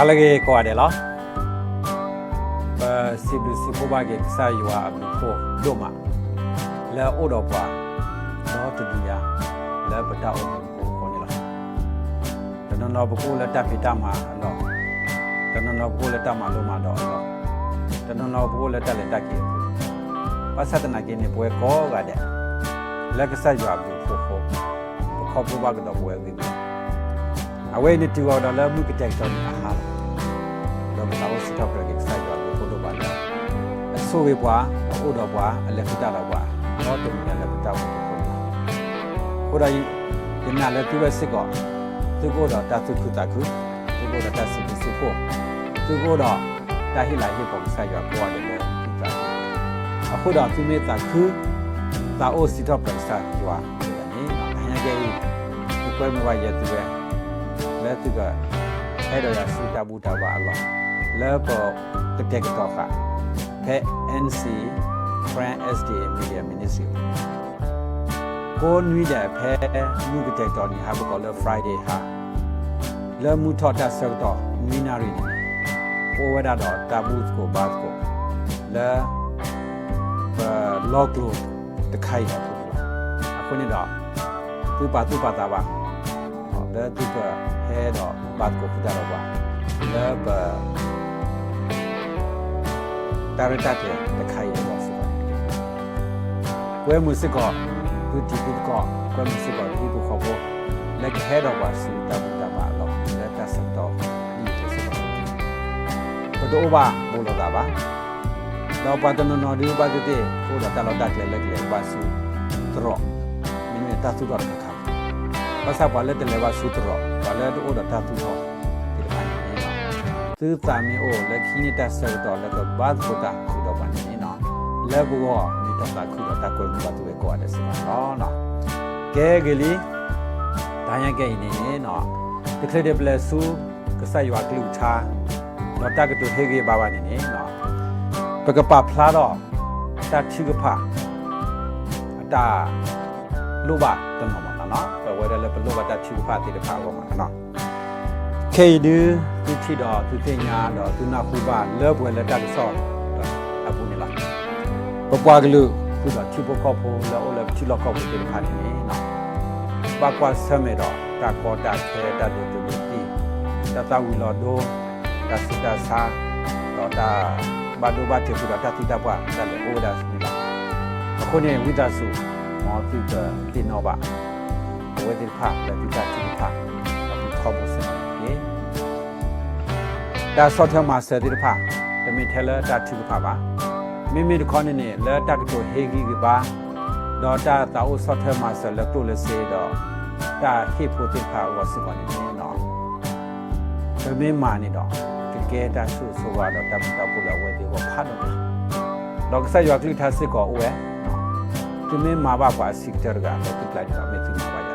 ลเกกว่าเดลอสิบสิบพวกเกกสายอยู่อาบุโคดูมาแล้วอุดอปะน้อตุดิยาแล้วปะตาอุดโคคนนี่ละแต่นนอบุโคแล้วตัดพิตามาลอแต่นนอบุโคแล้วตัดมาลมาดอลอแต่นนอบุโคแล้วตัดเลยตักเก็บภาษาตะนักเกนี่ป่วยก็กะเดแล้วก็สายอยู่อาบุโคเขาพวกก็ดอกป่วยวิบเอาไว้ในตัวเราแล้วมือก็แจกตอนอาหารเราไม่ต้องสิทธิ์ประเกษใส่ยอดบุคคลบ้านเราสู้ไปกว่าอุดรกว่าอะไรก็ได้กว่าเราต้องมีอะไรประจำบุคคลคนใดยังนั่งแล้วตัวสิก่อนตัวก็เราตัดสุดตัดคือตัวก็เราตัดสิบสิบพวกตัวก็เราได้ให้หลายที่ผมใส่ยอดกว่าเดิมเลยที่จะเอาคนเราที่ไม่ตัดคือตาโอสิทธิ์ประเกษใส่ยอดอย่างนี้นะยังไงทุกคนไม่ว่าจะตัวแล้วตัวก็ให้เราอยากสู้ตาบูตาบ้าหรอกแล้วก็ตะเกียกต่อค่ะแค่ NC Friend SDA Media Ministry ကိုနွေးတဲ့ဖဲလူကတဲ့တော်นี่ဟာဘကောလဲ Friday ဟာလဲမှုထော်တာဆောက်တော့နွေးနာရီနေပေါ်ဝဲတော့တာဘူးကိုဘတ်ကိုလဲလော့ကလို့တခိုင်ရပေါ့အခုနေတော့သူပါတာပါလဲသူကဟဲတော့ဘတ်ကိုဖတာတော့ပါလဲတာရတာတဲ့တခိုင်ရတော့ဆိုတော့ဝဲမှုစကောသူတီကူကောကွဲမှုစကောဒီဘူခေါ်ဖို့လက်ခဲတော့ပါစီတာဘူတာပါတော့လက်တဆတ်တော့ဒီလိုစကောဘဒိုဘာဘူလောတာပါတော့ပါတနနော်ဒီပါတဲ့ကိုတော့တလောက်တက်လက်လက်ပါစုတော့မင်းနဲ့တသူတော့ခါပါစားပါလက်တယ်လည်းပါစုတော့ပါလက်တော့တသူတော့ဒီလိုမျိုးနော်သူတာမင်းအိုလက်ခင်းနဲ့တက်ဆောတော့လက်ကဘတ်ဘူတာခုတော့ပါနေနော်လက်ဘောမိတော့တာခုတော့တက်ကွယ်ဘူးပါသူပဲကိုရတယ်စတော့နော်ကဲကလေးဒါရကဲနေနော်ဒီခရစ်ပလက်ဆူကဆာရွာကလူချာတော့တက်ကတူဟေကေဘာဘာနေနော်ပကပဖလာတော့တတိကဖာအတာလူပါတမမနော်ပဝဲတယ်လည်းဘလူပါတတိကဖာတိတဖာကောမနော်ခေဒီသူချီတော့သူတင်ညာတော့သူနာခုပါလဲပွဲလက်တက်ဆော့အပူနေလားပပွားကလူခုတော့ချိပကောဖို့လောလည်းချိလောက်ကောဖို့တိတဖာနေနော်ပကွာဆမေတော့တာကောတာခဲတာတူတူတီတာဝီလောဒိုတာစတာစာတော့တာဘာဒိုဘာတေကူတာတိတာပွားတယ်လေအိုဒါစမီလာအခုနေဝိဒါစုမောတိကတင်တော့ပါဝဲတိဖာတိတာချိဖာအခုခေါ်ဖို့စနေတာဆော့ထမဆယ်တိဖာတမင်ထဲလာတာချိဖာပါမိမိခေါင်းနေလဲတက်တိုဟေဂီကပါတော့တာတောဆော့ထမဆယ်လက်တိုလက်စေတော့တာဟိဖိုတိဖာဝစကောနေနော်တမင်မာနေတော့ကဲတာဆုဆိုတော့တပတာပူလာဝဲဒီကိုဖတ်တော့ဆက်ရွာကလိထားစစ်ကောဝဲသူမင်းမာဘာပါစစ်တရကပဲတိလိုက်တော့မေတိမာဘာရ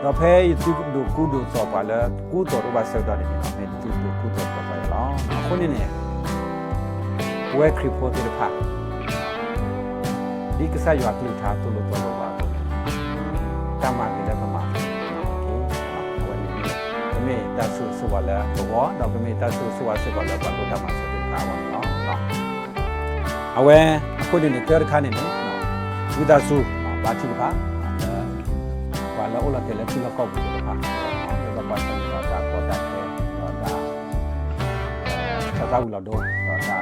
တော့ဖဲသူဒုကုဒုစောပါလဲကုတော်ဘာဆက်တော့နေတော့မေသူဒုကုတော်ပါရလားအခုနေနေဝဲခရဖိုတိဖာဒီကဆက်ရွာကလိထားသူ့လိုတော့ပါတမန်လည်းပမာမေတဆူဆဝလာဘောတော့မေတဆူဆဝဆဝလာဘာလို့တမဆတဲ့ကာဝနော်အဝဲအခုဒီနေ့တရခါနေနော်ဝိဒါဆူဘာတိပါဘာလာအိုလာတယ်တိလကောက်ဘူးပါတော့ဘာစံတော့တာပေါ်တာတယ်တော့တာသာဝလာတော့တာ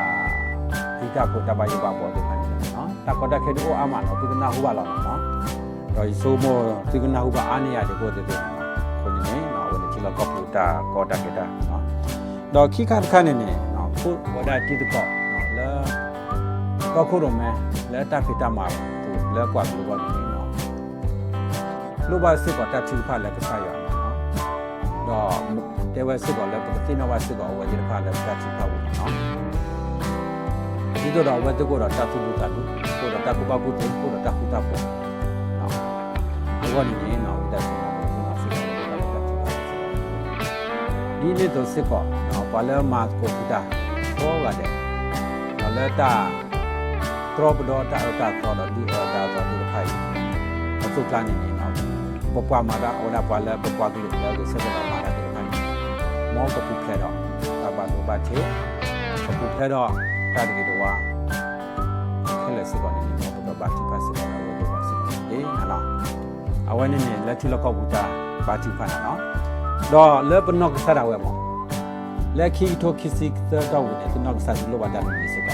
ဒီကကိုတပါရပါပေါ်တယ်ခါနေနော်တာကောတာခေဒီအိုအာမနော်သူကနာဟုပါလောက်နော်တော့ဆိုမောသူကနာဟုပါအားနေရတယ်ကိုတဲ့တဲ့ခုနေနော်ချီလောက်ပူတာကောတာကေတာနော်တော့ခိခါခါနေနေနော်ခုဝဒတိတကောနော်လဲတော့ခုတော့မဲလဲတာဖိတာမှာသူလဲကွာလို့ပေါ့နော်လူပါစစ်ကောတာချူဖာလဲကစားရအောင်နော်တော့တဲဝဲစစ်ကောလဲပကတိနဝစစ်ကောဝဲဒီဖာလဲတာချူဖာဘူးနော်ဒီတော့ဝဲတကောတော့တာသူလူတာလူကိုတော့တာကူပါဘူးကိုတော့တာကူတာပေါ့နော်ဘောနေနော်ဒါဆိုဒီနေ့တော့စစ်ကောနော်ပါလာမတ်ကိုပတာဟောပါတယ်နော်လက်တာဒရော့တော့တာတော့ဒီတော့ဒီဖိုင်အစုကနေနေနော်ပပမာတာအော်ဒါပါလာပပကလေးလည်းဆက်တော့မှာတာဒီဖိုင်မ မောကပူဖလဲတော့တဘာလိုပါချေကပူဖလဲတော့တာတကယ်တော့ခဲလက်စကနေမောကဘာတိပါစကနေဝေပါစကနေနော်အဝဲနေလက်ချလကောက်ဘူးတာဘာတိဖာနော်တော့လေပနော့ကစားရဝဲမောလက်ခီထိုခီစီတော့ဝင်တဲ့နော့ကစားလို့ပါတာလို့စက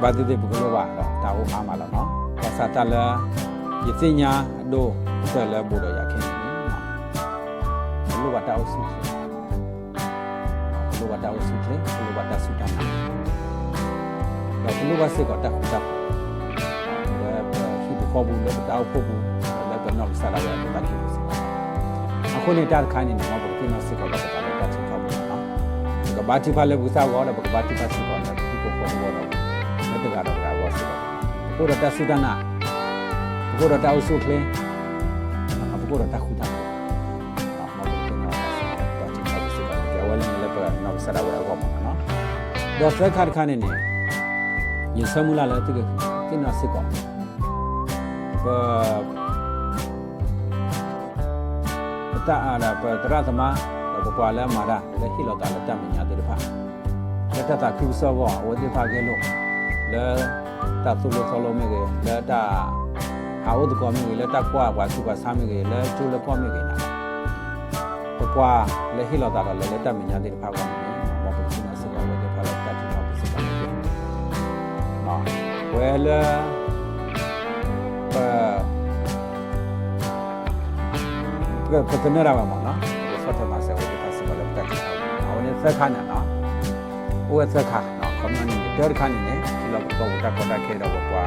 ဘာတိတဲ့ဘကလို့ပါတော့တာဟုတ်အားမလားနော်ကစားတလဲယသိညာတို့ဆက်လဲပို့တော့ရခင်နော်လို့ပါတာအောင်စုလို့ပါတာအောင်စုလေလို့ပါတာစုတာနော်တော့လို့ပါစကတာခုတာရှိတဲ့ခေါ်ဘူးလို့တာအောင်ဖို့ဘူးလည်းတော့နောက်ဆက်လာရတဲ့တာကြည့်လို့စအခုနေတာခိုင်းနေမှာဘယ်ကိစ္စစကတော့တာလည်းတာချဖောက်ဘူးနော်ကဘာတိဖာလည်းဘူးစားတော့ကဘာတိဖာစကတော့ဒီကိုခေါ်တော့လက်တကတော့ဒါဘောစတော့ဘုရတာစုတာနာဘုရတာအောင်စုလေဘုရတာခုတာနောက်ဆက်တော့ရောမှာနော်တော့ဆက်ခါခါနေနေရစမူလာလည်းတကယ်တင်နစစ်ကောပတာအာရပတရသမဘပွာလဲမာတာလက်ဟီလောတာလက်တမညာတဲ့ဖာလက်တတာခုစောကောဝတိဖာကဲလို့လဲတသုလို့ဆောလို့မြေကလဲတာဟာဝတ်ကောမြေလဲတကွာကွာစုပါဆာမြေကလဲကျိုးလဲကောမြေကနာကွာလဲဟီလောတာတော့လဲတမညာတဲ့ဖာကောမောပခုနာစကောဝတိဖာလက်တတိဖာပစကောမြေနော်ဝဲလဲပတနရပါမနော်ဆော့ထမဆဲဝတိဖာစကောလက်တတိဖာအဝနေသက်ခါနာနော်ဝဲသက်ခါနော်ခမနနေဒေါ်ခါနေဒီလောက်တော့တကောတာခဲတော့ကွာ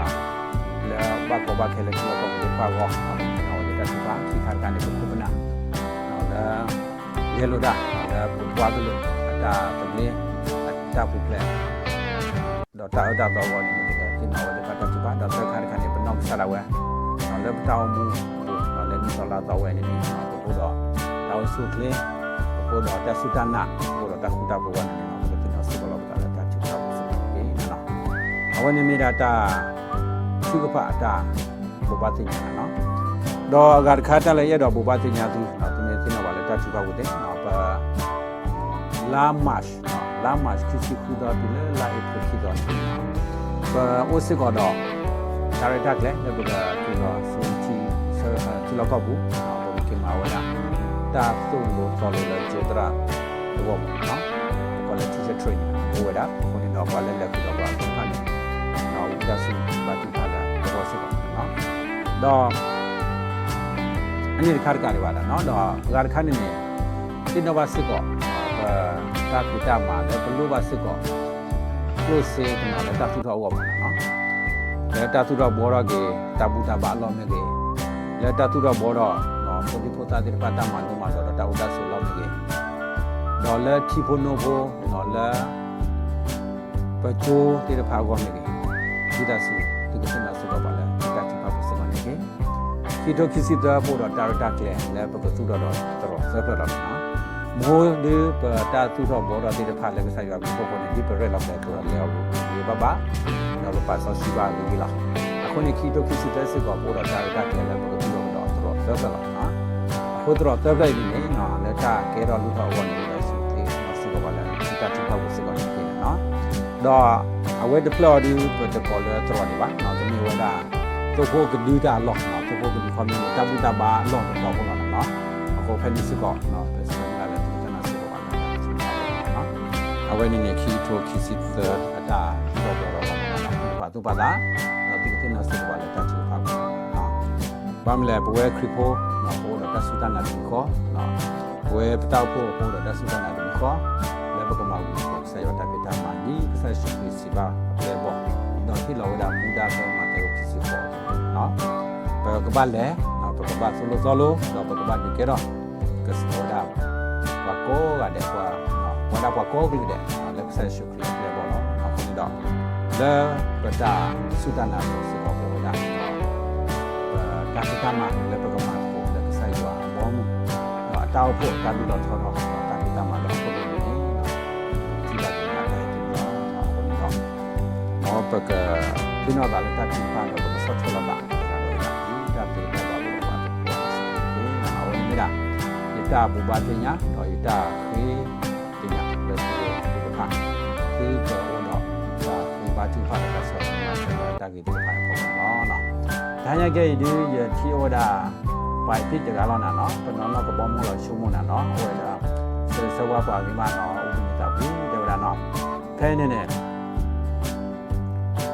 လဲဘာကောဘာခဲလဲဒီလောက်တော့ဒီဖာကောနော်ဝတိတတိဖာခိခါကန်နေပုပနာနော်လဲရေလိုဒါလဲပုပွားကလို့တာတမင်းတာပုပလဲတော့တာတော့ဘောနေဒီကဒီနော်ဝတိဖာတတိဖာတော့သက်ခါကန်နေပနောက်ဆလာဝဲနော်လဲပတောင်းမှုနော်လဲဒီဆလာတော့ဝဲနေနော်ပုတော့တောင်းစုကလေးပုတော့တဆုတနာပုတော့တခုတာဘောနေနော်ဒီနော်စကောလောက်တာတာချစ်တော့စကေနော်အဝနေမီတာတာစုကဖအတာဘောပါတင်ညာနော်တော့အကခါတလည်းရတော့ဘောပါတင်ညာသူနော်သူနေစင်းတော့ဗာလဲတာချူပါဘူးတဲ့နော်ပါလာမတ်နော်လာမတ်ခိစီခုတော့ဒီလေလာအပခိတော့နော်ပါအိုစကောတော့ဒါရတာကလည်းဘယ်ကဒီတော့စူချီဆလောက်ကောက်ဘူးနော်ဘယ်ကမှာဝဲတာတာသုံးလို့ဆော်လို့ကျတရာဘောနော်ကောလည်း teacher training ဝဲတာခုနေတော့ပါလဲလက်ကတော့ပါခါနေနော်ဒါစုပါတိဖာလာဘောစကောနော်တော့အနေခါကလေးပါလားနော်တော့ဂါခါနေနေဒီတော့ပါစကောတာပိတာမှာလည်းဘလို့ပါစကောလို့စေကနော်လည်းတာသူတော့ဝမှာနော်လက်တာသူတော့ဘောရကေတပူတာပါလောမြေကေလက်တာသူတော့ဘောတော့နော်ပိုဒီပိုတာဒီပါတာမလို့မှာတော့တာဥဒဆိုလောမြေကေတော့လက်ချီဖိုနိုဘောနော်လက်ပချိုးတိရဖာကောမြေကေဒီဒါစုဒီကစနာစုတော့ပါလားတာချပါပစမနေကေဒီတော့ခစီတော့ဘောတော့တာရတာကလေလက်ပကသူတော့ဆက်ဖက်လာနော်မိုးဒီပတာသူတော့ဘောတော့တိရဖာလည်းကဆိုင်ရဘူးဘောနေဒီပရက်လောက်တဲ့တော့လေအောင်ဒီဘာတော့ပါဆောစီပါလို့လာအခုနေခီတိုခီစီတက်စကောပို့တော့တာရတာကလည်းဘယ်လိုတော့တော့ဆက်လာနော်အခုတော့တက်လိုက်နေနော်လက်တာကဲတော့လူတော့ဝင်နေစီတေးနော်စီကောပါလားစီတာချောက်ကိုစကောနေတယ်နော်တော့အဝဲ deploy ဒီ protocol တော့နေပါနော်တမီဝဲတာတော့ကိုကဒူတာလော့နော်တော့ကိုကဒီ community တဘူတာပါလော့တော့ဘောနော်အခုဖက်နီစကောနော်ပစလာလည်းဒီကနာစကောပါလားနော်အဝဲနေခီတိုခီစီအတာတော့တော့သူပါလားတော့ဒီကတင်နစကောလည်းတချူပါဘူးနော်ဘာမလဲဘဝခရီဖိုနော်ဘောတော့တဆူတနာဒီခေါ်နော်ဘဝပတောက်ဖို့ဘောတော့တဆူတနာဒီခေါ်လည်းဘကမောက်ဆက်ရတာပိတာမာဒီဆက်ရှိစီပါလေဘောတော့ဒီလောဒါမူဒါပဲမှာတဲ့ကိုစီခေါ်နော်ဘကဘာလဲနော်ဘကဘာဆိုလို့တော့ဘကဘာဒီကေတော့ကစတော့ဒါဘာကိုကတဲ့ကွာနော်ဘာဒါဘာကိုကလေးတဲ့လည်းဆက်ရှိခရီးလေဘောနော်အခုနေတော့လေပတာစုတနာကိုစကောပေါ်လာတာတကမှာလေပကမှာကိုလည်းဆိုင်ရွာဘောမှုတော့အတောက်ဖို့တာပြီးတော့ထောတာတကမှာတော့ပုံနေနော်ဒီပါကတာတယ်နော်တော့ပကဒီနော်ဒါလည်းတာပြီးပါတော့မဆော့ချလာတာဒါပြေတော့ဘာလို့ပါတော့ဒီနော်အဝင်မီတာတာဘူပါတင်ညာတော့တာခေ กี่ตัวไปพอเนาะถ้าอย่างเงี้ยดูอย่าที่ว่าได้ไปพิจารณาแล้วเนาะตอนนั้นเราก็บอกมึงเราชั่วโมงเนาะโอ้ยแล้วสวัสดิ์ป่าวิมานเนาะอุปนิสัยพี่เดี๋ยวเนาะแค่นี้เนี่ย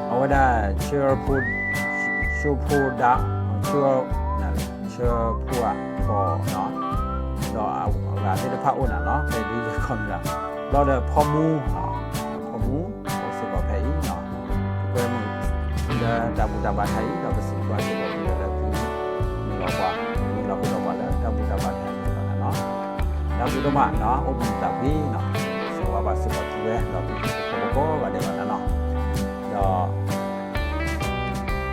เอาได้เชื่อพูดชูพูดด่าเชื่อนั่นเชื่อพูดพอเนาะเราเอาที่จะพาอุ่นเนาะไปดูจะคนละเราเดี๋ยวพอมูเนาะพอมูเราสึกว่าเพย์เนาะเพื่อมึงจะดับบุตรบาไทยเราก็สึกว่าจะบอกที่เราคือมีเราว่าแล้วดับบุตรบาไทยเนาะดับบุตรบาเนาะอุปนิสัยพี่เนาะสึกว่าสึกว่าตัวเราเป็นคนโก้ว่าเดี๋ยวนั้นเนาะ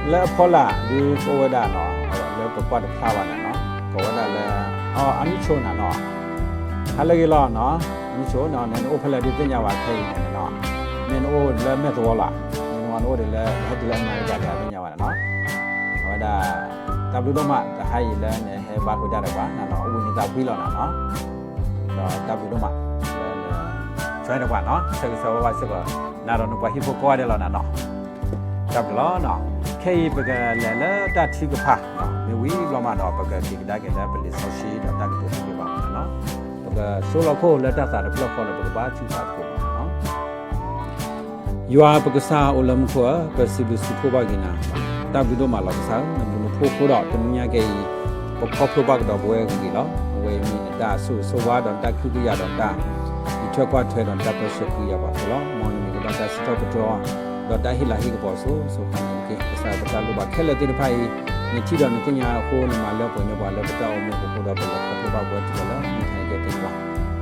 แล้วพอละดูโควิดเนาะแล้วก็ปอดพลาวันเนาะโควิดแล้วอันนี้โชว์เนาะฮัลโหลกี่ล้อเนาะอันนี้โชว์เนาะเนี่ยโอเพลดิติญญาว่าใครเนาะเนี่ยโอแล้วแม่ตัวละเนี่ยวันโอเดี๋ยวให้ดีแล้วมาจากการติญญาว่าเนาะว่าได้ตับดูต้องมาจะให้แล้วเนี่ยให้บ้านเขาจะได้บ้านเนาะอุ้ยนี่ตับพี่ล้อเนาะตับดูต้องมาช่วยได้บ้านเนาะช่วยสาวว่าสึกว่าน่าเราหนุ่มว่าฮิปโปก้อยได้แล้วเนาะตับล้อเนาะแค่ปกติแล้วตัดที่กระเพาะเนาะมีวิเรามาเนาะปกติได้กันได้เป็นโซชีเนาะตัดตัวที่กระเพาะเนาะปกติโซโลโคแล้วตัดสารพัดคนปกติบ้าที่ตัดตัวเนาะยัวปกติซาอุลมขัวเป็นสิบสิบพวกกินนะตัดวิดีโอมาหลักสาวนั่นเป็นพวกดอกเป็นยังไงปกติพวกดอกบัวกี่ล้อบัวมีดาสุวาดอนตัดคือกี่ยาดอนตาอีชั่วกว่าเทดอนตัดเป็นสุกี้ยาบ้าล้อมองมีก็ดอนตัดสิบตัวตัวดอนได้ฮิลาฮิกบอสุขันนี่ภาษาปตาลูบาแค่ละที่ไปนี่ที่ดอนที่ยาโคนมาแล้วคนยาบ้าแล้วปตาอมก็คนดอกเป็นเขาพวกบัวที่แล้วมีใครเกิดที่ว่า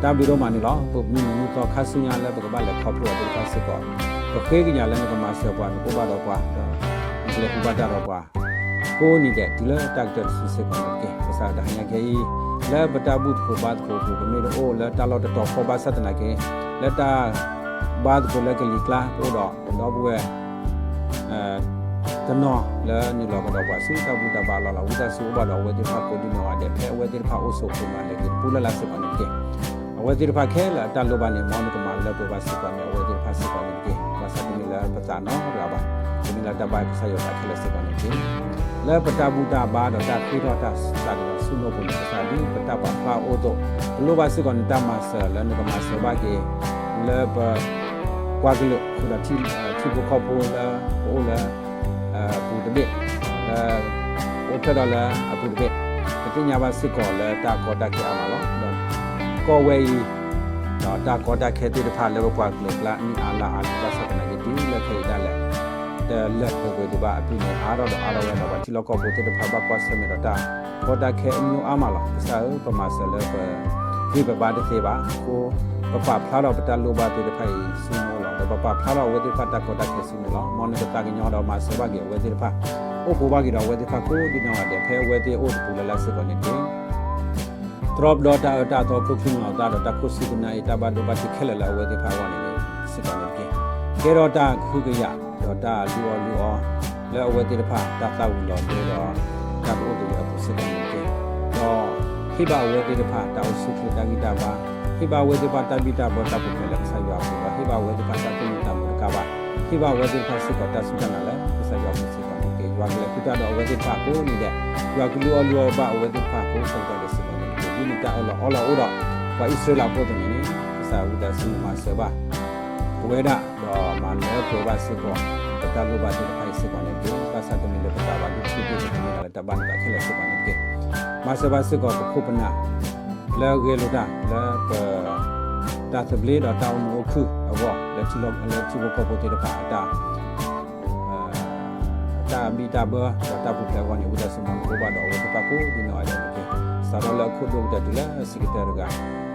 ตามวิดีโอมานี่ล้อปุ๊บมีต่อข้าศึกยาแล้วปกติแล้วเขาพวกเป็นข้าศึกก็ก็เคยกินยาแล้วก็มาเสียบ้านก็บ้าดอกว่านี่เลยบ้าดอกว่าโคนี่เด็ดที่แล้วตักจัดสุดสิคนนี้ภาษาได้ยังไงแล้วปตาบุตรก็บ้านก็ก็ไม่รู้แล้วตาเราจะต่อข้อบ้านสัตว์ไหนกันแล้วตาบ้านก็แล้วก็ลิกลาโอ้ดอกบัวตนอแล้วนี่เราก็ดอกว่าซื้อตาบุตรบาลเราอุตส่าห์ซื้อบ้านเราเวทีพักคนที่นอนเด็กแค่เวทีพักโอโซขึ้นมาเลยคือพูดแล้วสิคนนี้เวทีพักแค่ละตาลูบานเนี่ยมองก็มาแล้วตัวบ้านสิคนเนี่ยเวทีพักสิคนนี้ภาษาที่นี่แล้วภาษาเนาะเราบ้านที่นี่เราตาบ้านภาษาโยธาแค่ละสิคนนี้แล้วปตาบุตรบาลเราตาคิดว่าตาสาดิสุนโนบุญภาษาดีปตาบ้านพระโอโตลูบ้านสิคนนี้ตามาเสแล้วนี่ก็มาเสบ้าเกแล้วกว่ากิโลคุณที่พวกเขาพูดแล้วพูดแล้วพูดเด็กแล้วโอเคแล้วแล้วพูดเด็กที่ยาบาสิก่อนแล้วตาก็ตาเกี่ยวมาแล้วก็เว้ยตาก็ตาแค่ที่จะผ่านแล้วก็กว่ากิโลละนี่อาลาภาษาเป็นอะไรดีแล้วแค่ได้แหละแต่เลือกไปดูบ้าพี่เนี่ยอาเราเนี่ยว่าที่เราก็พูดที่จะผ่านบ้ากว่าสมัยเราตาก็ตาแค่นิ้วอามาแล้วภาษาประมาณเสร็จแล้วก็ที่แบบบ้านที่บ้าก็ปะพาเราปตาลูบาที่จะไปซูโน่หรอปะพาเราเวทีพัดตะโกตะเคซูโน่หรอมอนก็ตากินยอเรามาเสบาเกเวทีพัดโอ้ปูบากิเราเวทีพัดกูดินเอาเดี๋ยวเพเวทีโอ้ปูละละสิก่อนนี่ทรอบดอตาตัวคุกฟิงเอาตาคุสิกุนาอิตาบาดูบาที่เคลละเวทีพัดวันนี้สิก่อนนี่เกรอตาคุกยาดอตาลัวแล้วเวทีพัดตาตาวุลอดูดอตาโอ้ดูยาปุสิก่อนนี่เกดอฮิบาเวทีพัดตาอุสุขิตากิตาบาฮิบาเวทีพัดตาบิตาบตาปุเปลักษายาปุฮิบาเวทีพัดตาตุนิตามุรกาบาฮิบาเวทีพัดสิกอตาสุจานาละภาษายาปุสิก่อนนี่เกยวางเลคุตาดอเวทีพัดกูนี่เดยวางลัวบาเวทีพัดกูสังกัดสิก่อนนี่เกยินิตาอัลลอฮ์อุดะว่าอิสราเอลพูดนี่ภาษาอุดะสิมาเสบาเวดาดอมันเนโปรบาสิก่อนตาลูบาที่ไปสิก่อนนี่เกภาษาตุนิเลปตาบาดุที่นี่ละตาบันตาเคลสิก่อนนี่เกมาเสบาสิก่อนคุปนาแล้วเกลุดาแล้วก็ตาสเบลีดตาอุโมคุอวแล้วที่เราแล้วที่พวกเขาพูดที่ป่าตาบีตาเบอตาปุตตะวันอุดาสมองกูบาดเอาไว้ที่ปากกูดินเอาอะไรนี่สารแล้วคุดดูแต่ดูแลสิกเตอร์กา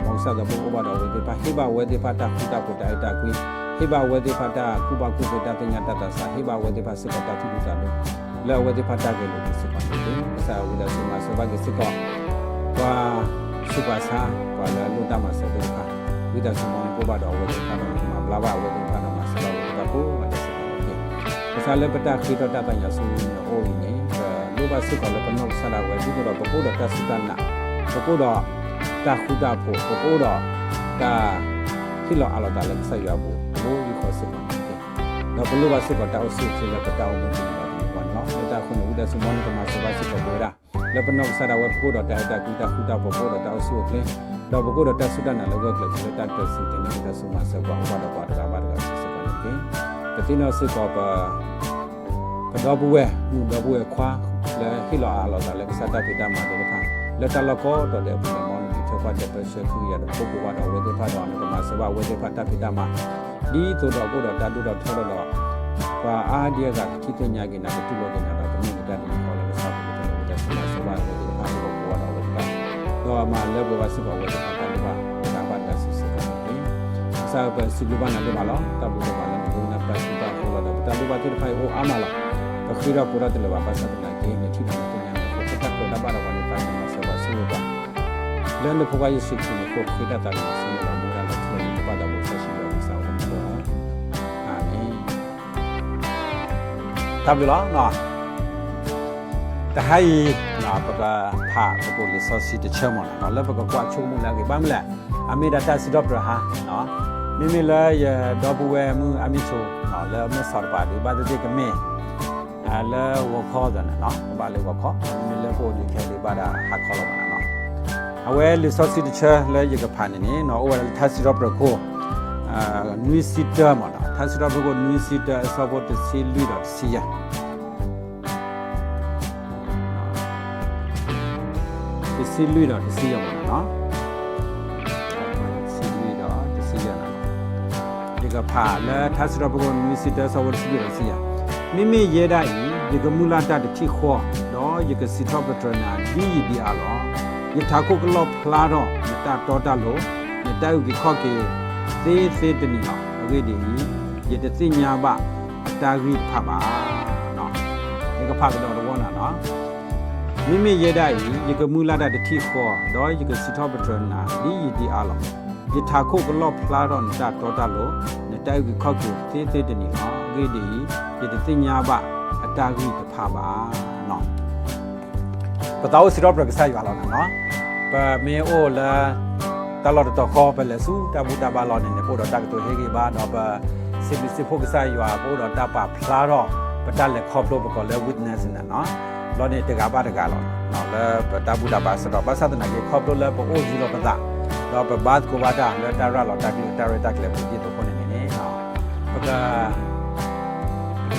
มองซาดบุบาดเอาไว้ที่ปากฮิบาไว้ที่ปากตาคุตาปุตตะไอตาคุยฮิบาไว้ที่ปากตาคุบาคุเปตาติญญาตาสาฮิบาไว้ที่ปากสิกตาทุกุตาดูแล้วไว้ที่ปากตาเกลุสิกนี่สาอุดาสมาสบากิสิกว่าสุภาษาว่าแล้วลูกตามาเสด็จค่ะวิดาสมองกูบาดเอาไว้ที่ปากมาบลาบาไว้ที่ปากมาสบาตากูมาได้สิภาษาเลปตาคิดว่าตาปัญญาสูงโอ้ยนี่ลูกบ้านสิกอเลปนอกสลาเวที่ตัวเราพูดตาสุดานะพูดตาขุดาโผพูดตาที่เราอาลาตาเล็กใส่ยาบุโอ้ยขอสิมัน တော့ဘလို့ပါစစ်ကတောက်စုဖြစ်လဲတောက်မှုပေါ့နော်ဒါခုနဦးတဲ့စမောင်းကမှာစပါစစ်ကပေါ်တာလဲပနောက်စားတော့ပို့တော့တာကူတာခူတာပေါ်တော့တောက်စုကလေးတော့ဘကိုတော့တက်စုတနာလောကကလေးတက်တက်စုတင်နေတဲ့ဆုမဆောက်ပါတော့ပါတော့ပါတော့စစ်ကနေကတတိနောစစ်ကပါတော့ဘူးဝဲခွာလဲဟီလာအလောတာလဲစတာပိတာမှာတဲ့ဖာလက်တလကောတော့တဲ့ဘုံမောင်းဒီချက်ပတ်တဲ့ပစခုရတော့ပုဂ္ဂိုလ်ကတော့ဝေဒဖာတော့ကမှာစပါဝေဒဖာတပိတာမှာဒီဆိုတော့ကိုတော့တတူတော့ထောတော့ပါအားဒီကခိတညာကိနာတူလို့ကိနာတော့တမင်တတ်တယ်ခေါ်လို့ဆောက်ပြီးတော့ဆုမဆောက်ပါဝေဒဖာတော့ပေါ်တော့တော့မှလည်းဘောစပါဝေဒဖာတတူပါဒါပါတဆစ်ကနေစာပစီလူပါနာတယ်မလားတဘူတော့ပါလည်းဘုံနာပစတာခေါ်တော့တတူပါတိဖိုင်ဟိုအမလားအခီရာပူရတဲ့ဘာပါစတဲ့ကိနေချိတယ်တင်ညာကိုတက်တော့ဒါပါတော့လည်းဖိုင်မှာစပါဆူပါလန်ဖို့ကရရှိတယ်ကိုခိတာတာဆူလာမူရတဲ့ထွေးပါတော့ဆက်ရှိတော့ဆောက်တော့အာမင်တဘလာနော်တဟိုင်နာပကဖာပကိုလီဆောစီတချမနော်လည်းပကကွာချုံမလာကေဘာမလဲအမေဒါတာစီတော့ပြဟာနော်မိမိလာရတော့ဘဝမှုအမိချိုနော်လည်းမဆော်ပါဒီဘာတဲ့ကမေလဲဝခေါ်တယ်နော်ဘာလဲဝခေါ်မိလဲပိုဒီခဲဒီဘာဒါဟာခေါ်လို့ပါနော်အဝဲလီဆောစီတချလဲရကဖာနေနော်အိုဝဲတာစီတော့ပြကိုနွီစီတာမနော်တာစီတော့ပြကိုနွီစီတာဆောဘောတစီလီတော့စီယာစီလွီတော့တစီရမှာနော်စီလွီတော့တစီရနာဒီကဖာလဲသတ်စရပကိုမီစီတဆောဝစီရစီရမိမိရဲတိုင်းဒီကမူလာတတတိခေါ်တော့ဒီကစီထောပထနာဒီအလောယထာကုကလောဖလာတော့ယတတော်တလို့ယတဥဒီခေါ်ကေသေးတနီလောအဝိဒီယတသိညာပတာဂိဖပါနော်ဒီကဖာကတော့ဘောနာနော်မိမိရတဲ့ဤကမူလာတဲ့တိခေါ်တော့ဤကစီထောပထနာဒီအလောယထာခုကလောဖလာတော့တာတော်တလို့နဲ့တိုက်ကခောက်ကိုသေးတနီလောဂိဒီယတသိညာပအတာဂိတဖပါနော်ပတောစီတော့ပြကစားရလောနော်ပမေအိုလာတလောတော့ခေါ်ပလဲစုတဘူတဘာလောနေပို့တော့တက်တူဟေကြီးဘာတော့ပစီဖို့ကစားရပို့တော့တပဖလာတော့ပတက်လက်ခေါ်လို့ပကောလဲ witness နော်လောနေတကပါတကလောနော်လဲတဘူတဘာစတော့ဘာစတဲ့နေခေါ်လို့လဲပို့အိုကြီးလောပတာတော့ပဘတ်ကိုဘာတာလဲတာရလောတက်တက်လဲပို့ပြီးတော့ခေါ်နေနေနော်ပက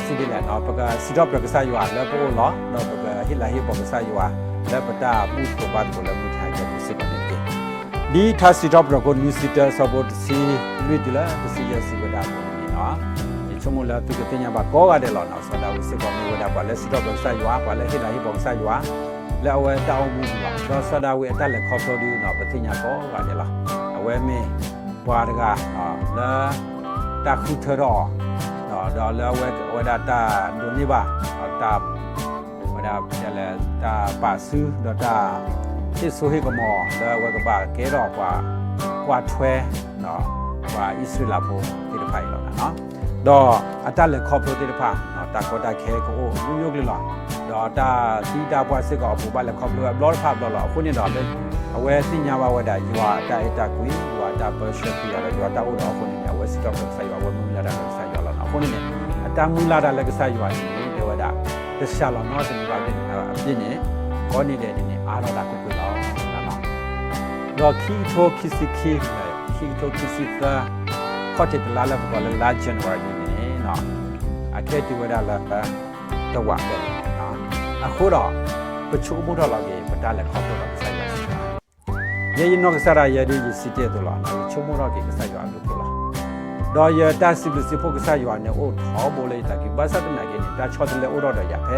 စီဒီလဲနော်ပကစီတော့ပြကစားရလဲပို့လောတော့ပကဟိလာဟိပို့ကစားရလဲပတာမှုကိုဘာကိုလဲမှုထားကြစစ်ပါနေတယ်ဒီသာစီတော့ပကိုနျူစီတာဆပ်စီမီဒီလာတစီရစီဝဒါကိုနော်ဒီချုံမလာသူကတင်ညာပါကောရတယ်လောနော်ဆိုတာဝစစ်ကောမီဝဒါပါလဲစီတော့ပကစားရပါလဲဟိလာဟိပို့ကစားရလဲအဝဲတောင်းမှုပါတော့ဆိုတာဝေအတက်လက်ခေါ်တော်ဒီနော်ပတင်ညာကောရတယ်လားအဝဲမင်းဘွားတကလာတခုထတော့နော်တော့လဲဝဲဒါတာဒိုနေပါတာဝဒါပြလဲတာပါစုတော့တာที่สุให้ก็มอแล้วว่าก็บ่าเกดอกกว่าထွဲเนาะกว่าอิสราเอลโพติดไผแล้วนะเนาะดออัตเลคอโพติดไผเนาะตาก็ตาแค่ก็โอ้ยุกๆเลยล่ะดอตาตีตาบွားစစ်ก็บ่บ่เลคอโพบลอภาพลอခုနေတော့လေအဝဲသိညာဝဝဒယူอ่ะตาไอตาကွီယူอ่ะตาเปอร์เชฟพี่อะไรอยู่ตาโอ้ดอခုနေเนี่ยအဝဲစစ်တော့ဆိုင်ပါဝမူလာတာဆိုင်ရလာခုနေเนี่ยအတမူလာတာလည်းကဆိုင်ယူอ่ะဒီဝဒတခြားလောเนาะဒီပါပြင်းအပြင်းเนี่ยကောနေတဲ့နေအားတော့လာကိုကိုတော့တော့ခီထိုခီစီခီသာခေါ်တဲ့လာလာဘောလာဂျန်ဝါဒီနေနော်အခက်တီဝဒါလာတော့ဝါပဲနော်အခုတော့ပချိုးမှုတော့လာကြီးပတားလက်ခေါ်တော့ဆိုင်ရစီရေရင်တော့စားရရည်စီတဲ့တော့လားချိုးမှုတော့ကြီးစားရအောင်လို့လားတော့ရတာစီပစီဖို့ကစားရအောင်အိုထောဘောလေးတကီဘာစတဲ့နာကြီးနေတာချောတယ်လေအိုတော့ရဖဲ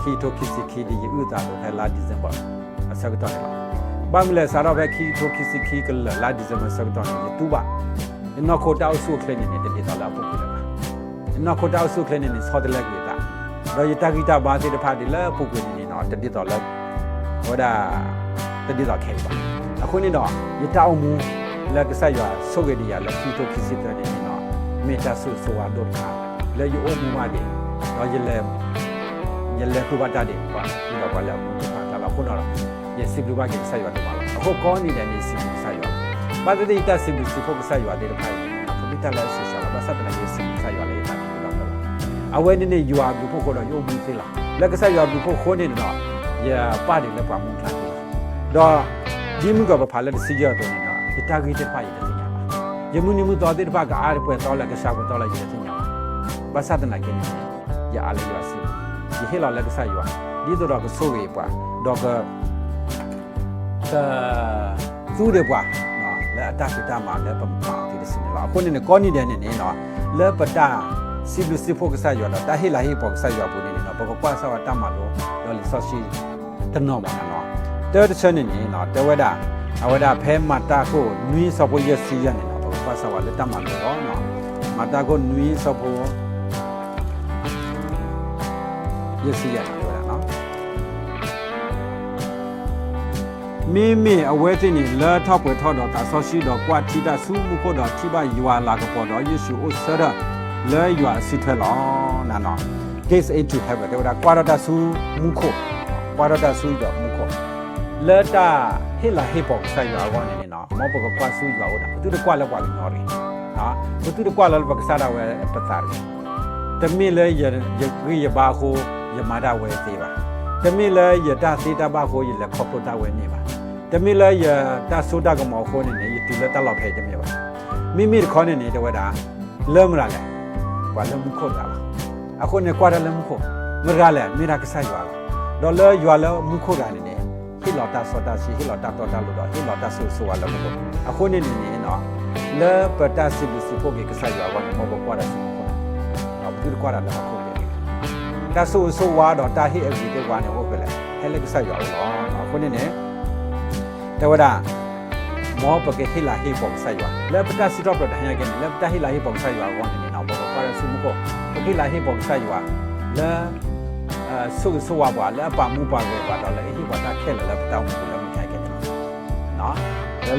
ခီထိုခီစီခီဒီဥတာတော့လာဒီဇင်ဘာအစကတော့ဘာမလဲစားတော့ပဲခီထိုခီစီခီကလာဒီဇင်ဘာစကတော့တူပါနော်ခိုတောက်ဆုခလနေတယ်ဒီတော့လာပုတ်ပြလာနော်ခိုတောက်ဆုခလနေစောတယ်လက်ကြီးတာတော့ယတဂီတာဘာတိတဖာဒီလဲပုတ်ပြနေနော်တတိတော့လဲဟောဒါတတိတော့ခဲပါအခုနေတော့ယတောက်မူလက်ကဆက်ရဆုတ်ကြရလက်ခီထိုခီစီတဲ့နေနော်မေတ္တာဆုဆိုဝါတော့ခါလဲယအိုမူမဒီတော့ယလဲခုဘာတာဒီပါဒီတော့ဘာလဲပါလာခုနော်ယစီဘလူဘာကဆက်ရတော့ပါအခုကောင်းနေတဲ့နေစီဆက်ရဘာတတိတစီဘစီဖို့ဆက်ရတဲ့ဖိုင်အခုမိတလဲဆူဆာဘာစတဲ့နေစီဆက်ရလေတာတော့ အဝဲနေနေယူအားဘူးဖို့တော့ယုံမှုသေးလားလက်ကဆက်ယူဘူးဖို့ခိုးနေတော့ရပါတယ်လက်ပါမှုထားတယ်တော့ဒီမှုကဘာဖာလက်စီရတော့နေတာဒီတာဂီတက်ဖိုင်တဲ့ညာယမှုနိမှုတော်တဲ့ဘာကအားပွဲတော်လက်ကစားကိုတော်လိုက်ရတဲ့ညာဘာသာတနာကင်းနေရအားလေးရစီဒီဟဲလာလက်ဆက်ယူဒီတော့ကဆိုးဝေးပါတော့ကသူ့တယ်ကွာနော်လက်အတပိတာမှာလက်ပမာဒီစနေလားအခုနေကောနီတဲ့နေနော်လက်ပတာစီလူစီဖို့ကစားရတော့တာဟိလာဟိပေါ့ကစားရဘူးနေနော်ဘကကွာဆောတမလို့တော့လီဆော့ရှိတနော်မှာနော်တဲ့တချနေနေနော်တဝဒအဝဒဖဲမတာကိုနွီးဆော့ဖို့ရစီရနေနော်ဘကကွာဆောလက်တမလို့နော်မတာကိုနွီးဆော့ဖို့ရစီရနော်မိအဝဲတင်နေလာထောက်ပွဲထောက်တော့ဒါဆော့ရှိတော့ကွာတီတာဆူမှုကိုတော့တိပါယူလာကပေါ်တော့ယေရှုအိုဆရာလဲယူစီထွဲလောနော် case a to have တဲ့ဒါကွာတာဆူမှုကိုကွာတာဆူတော့မှုကိုလာတာဟိလာဟိပေါ့ဆိုင်ရွာကောနေနေနော်မောဘကကွာဆူရွာဟုတ်တာသူတကွာလောက်ပါလို့နော်ရီနော်သူတကွာလောက်ပါကစားတော့ဝဲပတ်သားရီတမင်းလဲရဘာကိုရမာတာဝဲသေးပါတမင်းလဲရတာစေတာဘာကိုရလက်ခေါပတာဝဲနေပါတမင်းလဲရတာဆိုတာကမောခိုးနေနေဒီလက်တက်လောက်ဖဲတမင်းပါမိခေါနေနေတဲ့ဝဲတာလဲမရလဲကွာလဲမှုခိုးတာလားအခုနေကွာလဲမှုခိုးမရလဲမိရာကစားရွာဒေါ်လာရွာလဲမှုခိုးတာနေနေဟိလောတာဆိုတာစီဟိလောတာတော်တာလို့တော့ဟိလောတာဆိုလာလို့အခုနေနေနော်လဲပတာစီလူစီဖို့ကစားရွာကနေမောဘကွာတာစီခိုးနော်ဘူးကွာတာလဲခိုးတာဆိုဝါတော့တာဟိအဗီတဲ့ဝါနေဟုတ်ကဲ့ဟဲလက်ကစားရွာလို့အခုနေနေတဝဒမောပကေဟိလာဟိပုံဆိုင်ရွာလက်ပတာစီတော့တော့ဟန်ရကလက်ပတာဟိလာဟိပုံဆိုင်ရွာကောနေနော်ဘောကွာဆုမကိုပကေလာဟိပုံဆိုင်ရွာလက်ဆိုဝါပါလက်ပါမှုပါပဲပါတော့လေဟိပါတာခဲလက်ပတာမှုကိုလည်းမခိုင်ခဲ့နော်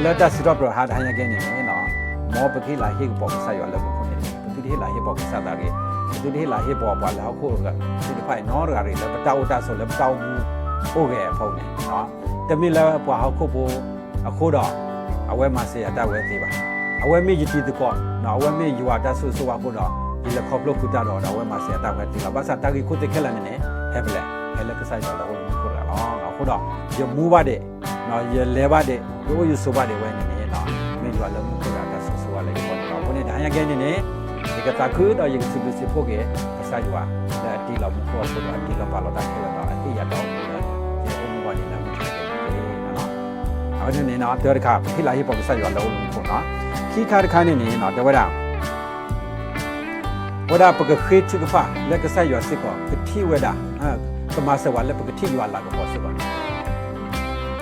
လက်တာစီတော့တော့ဟာဟန်ရကနေနော်မောပကေလာဟိပုံဆိုင်ရွာလက်ကိုနေပကေဟိလာဟိပုံစားတာကြီးဒီဟိလာဟိပေါ်ပါလာခိုးကဒီဖိုင်နော်ရာရီလက်ပတာဥတာဆိုလက်ပတာမှုဟုတ်ကဲ့ဖုန်းနေနော်တမီလာပွားဟခုဖို့အခုတော့အဝဲမဆေအတဝဲသေးပါအဝဲမေးတီတကောနော်အဝဲမေးယူအတဆိုဆိုအခုတော့ဒီလက်ခေါပလို့ခုတာတော့အဝဲမဆေအတဝဲသေးပါဘာသာတာကြီးခုတခဲလာနေဟဲဘလက်ဟဲလက်ကဆိုင်တော့လို့ခုလာတော့အခုတော့ရမူပါတဲ့နော်ရလဲပါတဲ့တို့ရဆိုပါတဲ့ဝဲနေနေနော်မေးယူလည်းခုတာတဆိုဆိုရလဲပေါ့နော်ခုနေတာရခဲ့နေနေဒီကတာခုတော့ရစုစုစီဖို့ကဆိုင်ရွာတီလောက်မှုပေါ်ဆိုတော့တီလောက်ပါတော့တာခဲလာတော့အတိရတော့ဒီအမှုပါနေတာမထိုင်ဘူးနော်အဲ့ဒီနေနော်တော်တခါခိလာဟိပေါ်ဆက်ရွာလုံးလို့ပေါ့နော်ခိခါတခါနေနေနော်တဝဒဝဒပကခေချကဖာလက်ကဆက်ရွာစစ်ကောကတိဝဒကမဆဝလက်ပကတိရွာလာကပေါ်စကော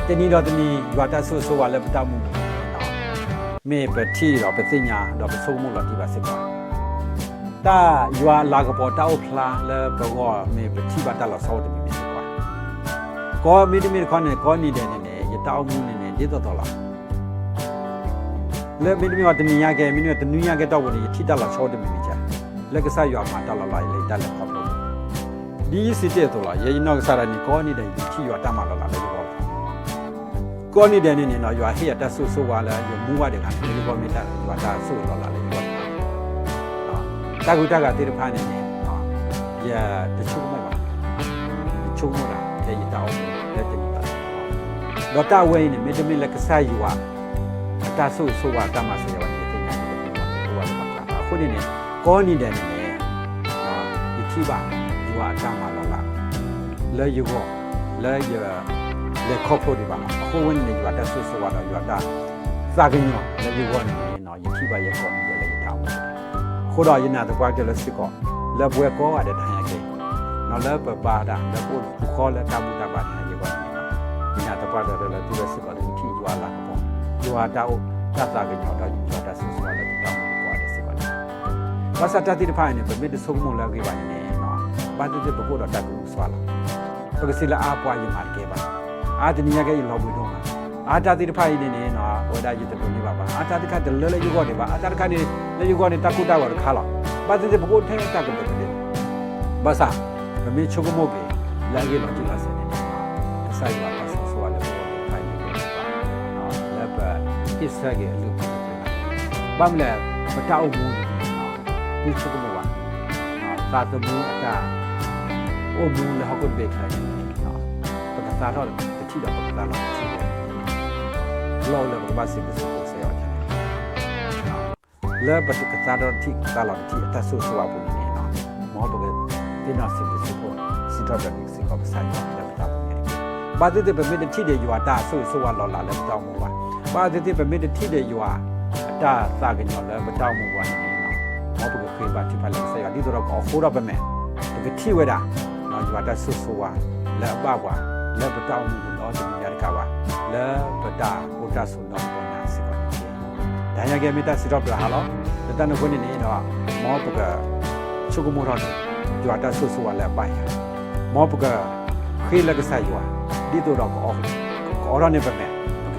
တနီတော့တနီရွာတဆူဆူဝါလက်ပတမှုနော်မေပတိတော့ပသိညာတော့ပစုံမှုလို့ဒီပါစစ်ကောတာရွာလာကပေါ်တောက်ဖလားလဲဘောမေပတိပါတလို့ဆောက်တယ်မြေကွာကောမီတမီခေါနေကောနေတယ်နေတောက်မှုနေဒီတော့လားလက်မင်းမျိုးတနည်းရခဲ့မင်းမျိုးတနည်းရခဲ့တော့ဘူးထိတက်လာချောတယ်မိချာလက်ကစားရွာမှာတက်လာလိုက်လေတက်လက်ခေါလို့ဒီစစ်တဲ့တော့လားရေနောက်ကစားရနေကောနေတယ်ထိရွာတက်မှာလာလေကောကောနေတယ်နေနော်ရွာဟိရတက်ဆူဆူဝါလာရမူဝတဲ့ကဒီကောမီတာရွာတာဆူတော့လာလေကောတာကူတကတိရဖာနေနေနော်ရတချို့မပါတချို့မလားတဲ့ရတောင်းလက်တင်တော့တာဝဲနေမေတ္တမေလက်ကစားယူอ่ะအတဆုဆိုဝါတမဆေယဝနေတင်ညာဟိုဝါတော့ပါအခုနေနေကောနေတယ်နေနော်ဒီတိပါယူอ่ะတမလာလာလဲယူကောလဲရလက်ခေါဖို့ဒီပါအခုဝင်နေယူอ่ะတဆုဆိုဝါတော့ယူอ่ะတာစာကင်းရောလဲယူကောနေနော်ဒီတိပါရဲ့ကောနေတယ်လေတောင်းခိုးတော့ရနာတကွာတယ်လို့စစ်ကောလဲဘွဲကောရတဲ့တိုင်းရခဲ့နော်လဲပပါတာလဲပို့ခေါ်လဲတမှုတပါတိုင်းရကောဒီနာတပတ်တော့လည်းသူလည်းစစ်ကောသူထိရွာလာပေါ့ရွာတောက်တတ်တာကညောတော့ရွာတဆူဆွာလည်းတောင်းလို့ကွာတဲ့စစ်ကောဘာသာတတိတဖိုင်နေပဲမြစ်ဆုံးမလာခဲ့ပါနဲ့နော်ဘာတတိပကိုတော့တကူဆွာလာပကစီလာအပွားရမှာခဲ့ပါအာတနီယကဲလောဘူးတော့အာတတိတဖိုင်နေနေနော်ဝဒါကြီးတတူနေပါပါအာတတိကတလဲလဲယူကောနေပါအာတတိကနေလဲယူကောနေတကူတာတော့ခါလာဘာတတိပကိုထဲတကူတော့တယ်ဘာသာမင်းချုံမို့ပဲလာခဲ့တော့ကြည့်လာစနေနော်ဆိုင်ပါကိစ္စကလူဘာမလဲမတောက်ဘူးနော်ဒီချက်ကမဝါနော် ซาสมูอัตราโอ้มูเลยเขาก็เบรกอะไรอย่างเงี้ยเนาะปกติเราจะที่เราปกติเราที่เราเลยปกติสิ่งที่สุดเสียอย่างเงี้ยแล้วปกติเราที่เราที่แต่สู้สู้ว่าบุญนี่เนาะหมอปกติที่น่าสิ่งที่สุดสิ่งที่เราเป็นสิ่งที่ใส่ใจแล้วก็บ้านที่เป็นมิตรที่เดียวตาสู้สู้ว่าเราแล้วเจ้ามัวบ้านที่เป็นมิตรที่เดียวตาสากันอยู่แล้วเจ้ามัวนี่เนาะหมอปกติเคยบ้านที่พลังเสียที่ตัวเราก็โคตรเป็นแม่ปกติที่เวลาเราอยู่ตาสู้สู้ว่าแล้วบ้าว่าแล้วเจ้ามัวเนาะจะมีอะไรกันว่าแล้วตาอุตส่าห์สู้เนาะคนนั้นสิคนนี้แต่ยังแกมิตรสิเราเป็นหาล้อแต่ตอนคนนี้เนาะหมอปกติชุกมุรอนอยู่ตาสู้สู้ว่าแล้วไปหมอปกติเคยเลิกใส่อยู่ดีตัวเราก็ออกเราเนี่ยแบบนี้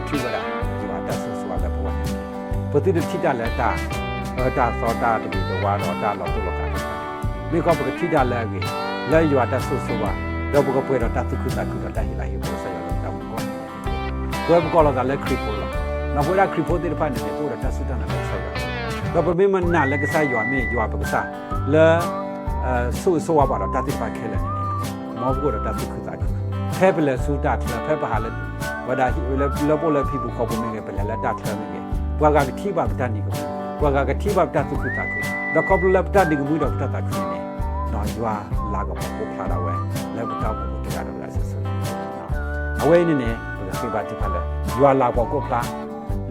ที่ว่าอยู่ว่าแต่สู้ๆแล้วพวกนี้ปกติที่ได้แล้วตาสอตาตะกี้ตัวว่าเราตาเราตัวเรากันมีความปกติที่ได้แล้วกี่แล้วอยู่ว่าแต่สู้ๆว่าเราปกติเราตัดสุขุตาคือเราได้เห็นอะไรอยู่บนสายเราตามก่อนก็บุกเราได้เล็กคลิปโพล่ะเราพอได้คลิปโพที่ผ่านเนี่ยตัวเราตัดสุดท้ายเราใส่เราพอมีมันน่าเล็กใส่อยู่ว่ามีอยู่ว่าปกติแล้วสู้ๆว่าเราตัดที่ผ่านแค่นั้นมองก็เราตัดสุขุตาแพ้ไปเลยสู้ตัดแล้วแพ้ไปหาเลยว่าได้แล้วพวกเราพี่บุคคลไม่เงี้ยไปแล้วตัดแล้วไม่เงี้ยว่าการที่แบบตัดนี่ก็ว่าการที่แบบตัดสุขุตาคือแล้วเขาแล้วตัดนี่ก็มือเราตัดตาคือเนี่ยนอนว่าลากกับพวกพลาดเอาไว้แล้วก็ต้องมุดกันเราได้สุดๆเอาไว้นี่เนี่ยเป็นที่แบบที่พลาดเลยว่าลากกับพวกพลาด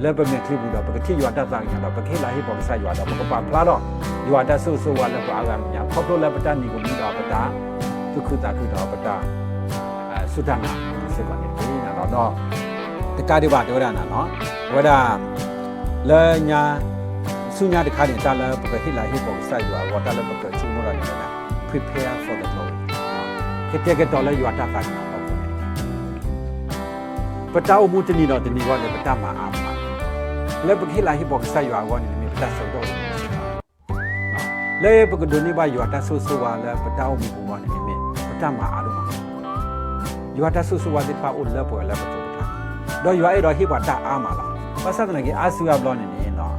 แล้วเป็นที่บุญเราเป็นที่ว่าตัดต่างกันเราเป็นที่ลายให้บอกใส่ว่าเราเป็นพลาดหรอกว่าตัดสู้ๆว่าแล้วก็อาการอย่างเขาแล้วตัดนี่ก็มือเราตัดสุขุตาคือเราตัดสุดท้ายนะสิ่งก่อนเนี่ยที่นั่นเนาะแต่การที่ว่าเดี๋ยวนั้นเนาะว่าได้เลยเนี่ยสุญญาที่ขาดเนี่ยตาเลยปกติหลายที่บอกใส่อยู่ว่าตาเลยปกติชุ่มมือเราเนี่ยนะ prepare for the glory ก็เจ๊ก็ตอนเลยอยู่ว่าตาขาดเนี่ยเราคนนี้ประเจ้ามุจนีเราจะนี่ว่าเนี่ยประเจ้ามาอาบมาแล้วปกติหลายที่บอกใส่อยู่ว่าเนี่ยมีประเจ้าสุดยอดเลยปกตินี่ว่าอยู่ว่าตาสู้ๆว่าแล้วประเจ้ามีบุญว่าเนี่ยมีประเจ้ามาอาบมาอยู่ว่าสู้ๆว่าที่พาอุ่นแล้วป่วยแล้วประตูทางโดยอยู่ไอ้เราที่ว่าตาอามาละภาษาตัวนี้อาศัยแบบนั้นนี่เนาะ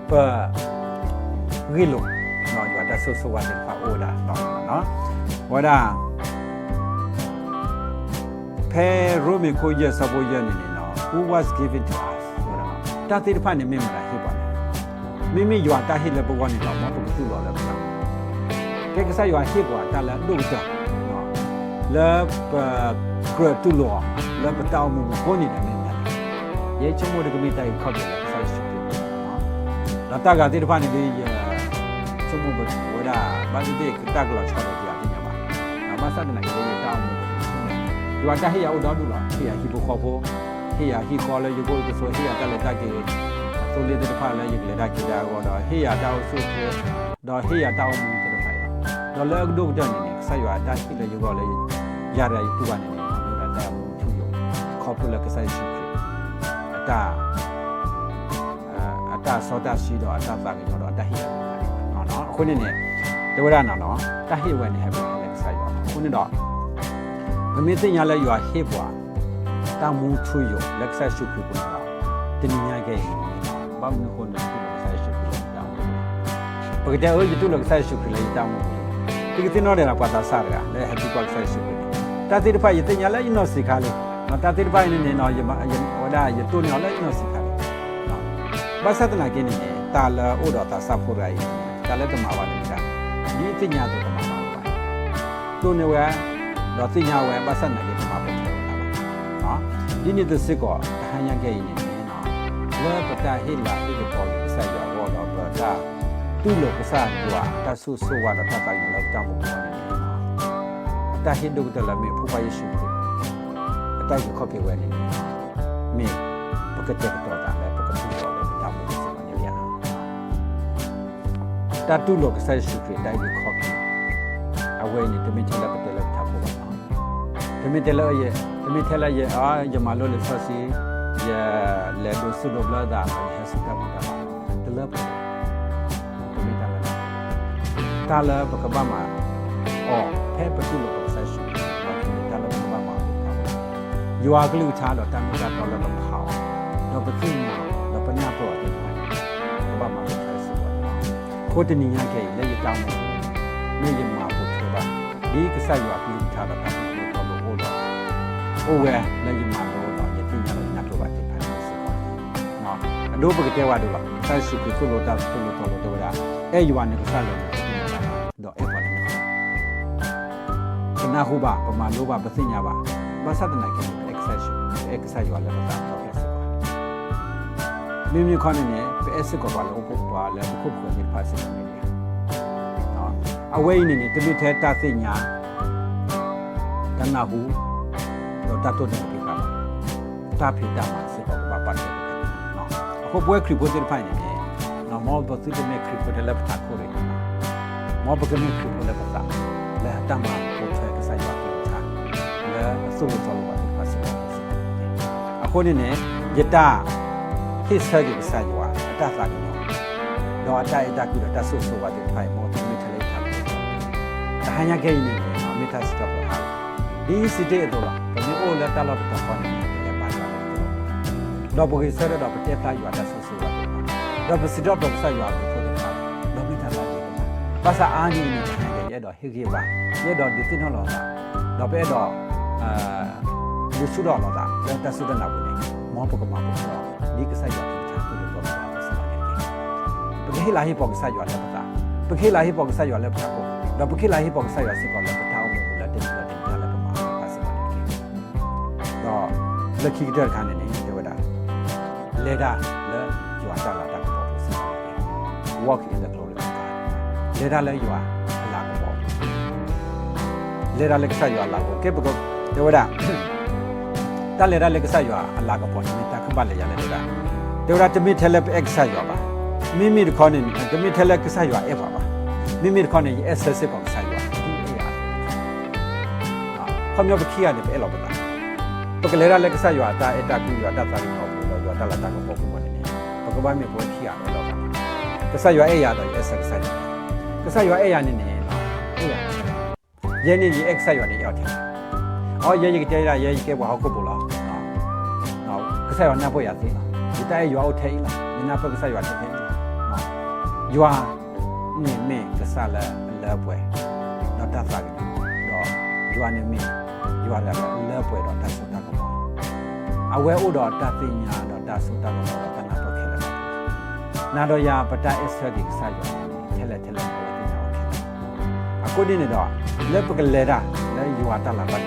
เพื่อริลุเนาะอยู่ว่าสู้ๆว่าที่พาอุ่นละเนาะว่าได้เพรูมิโคเยสบุยนี่เนาะ who was given to us ว่าได้ตาที่พานี่ไม่มาที่บ้านมิอยู่ว่าตาที่แล้วป่วยนี่เนาะมันก็ตู้แล้วนะแค่ก็ใส่อยู่ว่าที่ว่าตาแล้วดูจ้ะเนาะแล้วกระตุ้นหล่อแล้วประเจ้ามุมคนนี่นะเนี่ยยังชั่วโมงเดียวก็มีใจเข้าไปแล้วใส่ชุดแล้วตากาที่ผ่านนี่ชั่วโมงแบบว่าบางทีก็ตากเราชอบที่อะไรเนี่ยบ้างมาสักหน่อยก็ยังตามมุมอยู่ว่าจะให้ยาอุดรดูหรอให้ยาฮิบุคอโพให้ยาฮิคอเลยอยู่ก็จะสวยให้ยาตะเลตะเกยตัวเล็กที่ผ่านแล้วยังเลยได้กี่ดาวก็ให้ยาดาวสุดเลยดาวให้ยาดาวมุมที่ผ่านแล้วเลิกดูเดินนี่ใส่ว่าได้ที่เลยอยู่ก็เลยยาอะไรตัวนี้ขอบคุณแล้วก็ใส่ชุดอัตราโซดาชีดอัตราฝากเงินอัตราเฮียเนาะคนนี้เนี่ยเดี๋ยววันนั้นเนาะตาเฮียวันนี้ให้เป็นอะไรใส่อยู่คนนี้ดอกมันมีสิ่งอะไรอยู่เฮียบัวตามูช่วยอยู่เล็กใส่ชุดคือคนเราทีนี้ยังไงบ้านมีคนใส่ชุดคือเราปกติอยู่ตัวเล็กใส่ชุดคือเราตามูที่ที่นอนเนี่ยเราปัตตาสาระเลยให้ทุกคนใส่ชุดตาที่ไปยิ่งยังเลยอินโนสิคาเลยตาที่ไปเนี่ยเนาะยังว่าได้ยังตัวเนี่ยเลยอินโนสิคาเลยภาษาตัวนั้นกินเนี่ยตาละอุดรตาซาฟูไรตาละตัวมาวันนี้กันยี่ที่เนี่ยตัวมาวันตัวเนี่ยว่าเราที่เนี่ยว่าภาษาไหนที่มาเป็นตัวเราเนาะยี่นี่ตัวสิก็หายังไงเนี่ยเนาะว่าปัจจัยให้ละที่จะพออยู่ใส่ยาว่าเราปัจจัยตู้หลอกภาษาอยู่ว่าตาสู้ว่าเราถ้าไปอยู่เราจำบุกเนี่ยตาเห็นดูแต่ละมีผู้ไปยิงตาอยู่ข้อพิเวณนี้มีปกติก็ตัวต่างแล้วปกติก็เลยทำมุสลิมเนี่ยตาตู้โลกใส่ชุดได้อยู่ข้อพิเอาไว้นี่จะมีเทเลปเทเลทับหัวจะมีเทเลเยจะมีเทเลเยจะมาโลเลสซีจะเลดูสุดบลาดามาให้สุดกับมันเทเลปจะมีตาเลปกบ้ามาอ๋อแพ้ประตูโลกอยู่อากิลูชาเราตั้งใจตอนเราเผาเราไปขึ้นเราไปหน้าปลอดภัยบ้ามาใช้สุดโคตรนี้ยังไงเลยจะจำ ไม่ยังมาพูดเถอะว่าดีก็ใส่ว่าพิจารณาแบบนี้ตัวโลโก้โอ้เว้ยแล้วยังมาโลต่อยังที่ยังนักตัวที่พันธุ์สิก่อนเนาะดูปกติว่าดูละใส่สุกิตัวโลดาตัวโลตัวละอยู่วันนี้ก็ใส่เลยดอกเอฟวันนี้ขณะหูบ่าประมาณรู้ว่าปัจจัยบ่าภาษาตะนักกินเอ็กซ์ไซส์ว่าแล้วภาษาเราเอสก่อนมีคนเนี่ยเป็นเอสก่อนว่าเราพูดว่าแล้วพูดคนที่ภาษาเนี่ยเนาะเอาไว้เนี่ยจะมีเทตาสิญาขณะหูเราตัดตัวนี้ไปครับตาผิดตามาสิก่อนว่าปัจจัยเนาะเขาบอกว่าคลิปคนที่ผ่านเนี่ยเนาะมอลตัวที่ไม่คลิปคนที่เล็บตัดคนเลยมอลบอกว่าไม่คลิปคนเล็บตัดและตามาพูดใช้ภาษาอย่างที่ใช้และสู้ตัวเราที่ภาษาคนนี้ยตาที่เสกภาษาอยู่ว่าตาสักเนี่ยดอกตาตาคือตาสู้ว่าที่ไทยมอที่ไม่ทะเลทำแต่หายากยิ่งเนี่ยไม่ทันสต็อปแล้วดีสิเดตัวละแต่ไม่โอ้แล้วตลอดตัวคนนี้เนี่ยบ้านเราเนี่ยดอกบุกิเสร็จดอกเจ็บตาอยู่ว่าตาสู้ว่าที่ดอกสิดอกภาษาอยู่ว่าที่ตัวเด็กดอกไม่ทันละเนี่ยภาษาอันนี้เนี่ยดอกเฮกิบ้าดอกดิจิทัลละดอกเป็นดอกดูสุดละแล้วตาสุดละบุเนี่ยมอปกมาปกละนี่ก็ใส่ยอดที่ชาตัวเด็กตัวบ้าภาษาเนี่ยปกติลาฮิปอกใส่ยอดแล้วภาษาปกติลาฮิปอกใส่ยอดแล้วภาษาก็ดอกปกติลาฮิปอกใส่ยอดสิก่อนแล้วภาษาอุ้มแล้วเด็กแล้วประมาณภาษาเนี่ยดอกเลือกคิดเดินขันเนี่ยเดี๋ยวได้เลด้าแล้วอยู่อันตรายต่างๆภาษาเนี่ย walk in the glory of God เลด้าแล้วอยู่อันลาก็บอกเลด้าเล็กใส่ยอดลาก็เก็บก็เดี๋ยวได้ตาเลราเล็กใส่ยาอัลลาห์ก็พอนี่ตาขึ้นบ้านเลยยาเลราเดี๋ยวเราจะมีเทเลปเอ็กซ์ใส่ยาบ้ามีคอนนี่จะมีเทเลปใส่ยาเอฟบ้ามีคอนนี่เอสเอสก็ใส่ยาที่เอเขามีอะไรขี้อะไรไปเอลบ้าปกติเลราเล็กใส่ยาตาเอตาคุยาตาตาลิโนบุลยาตาละตาก็พอกูมันนี่ปกติบ้านมีพวกขี้อะไรเราบ้าก็ใส่ยาเอยาตัวเอสใส่ยาก็ใส่ยาเอยานี่เนาะเอยาเย็นนี่เอ็กซ์ใส่ยานี่เอาเถอะอ๋อเย่ๆเจ๊ละเย่ๆแกว่าเขาก็บอกแล้วเนาะก็ใส่ว่าหน้าป่วยสิล่ะดิแต่อยู่เอาเทยล่ะนี่หน้าป่วยก็ใส่ว่าเทยล่ะเนาะอยู่อ่ะนี่ก็ใส่ละป่วยเนาะตาสักอยู่ดอกอยู่อ่ะนี่อยู่อ่ะละป่วยดอกตาสุดตาก็บอกเอาไว้อุดรตาติญาดอกตาสุดตาก็บอกตาหน้าป่วยแค่ละนาดอยาปะตาเอสเตอร์ดิกใส่อยู่เทเลเอาไว้ที่หน้าโอเคอะกูนี่ดอกเล็บก็เลระแล้วอยู่อ่ะตาละบ้าน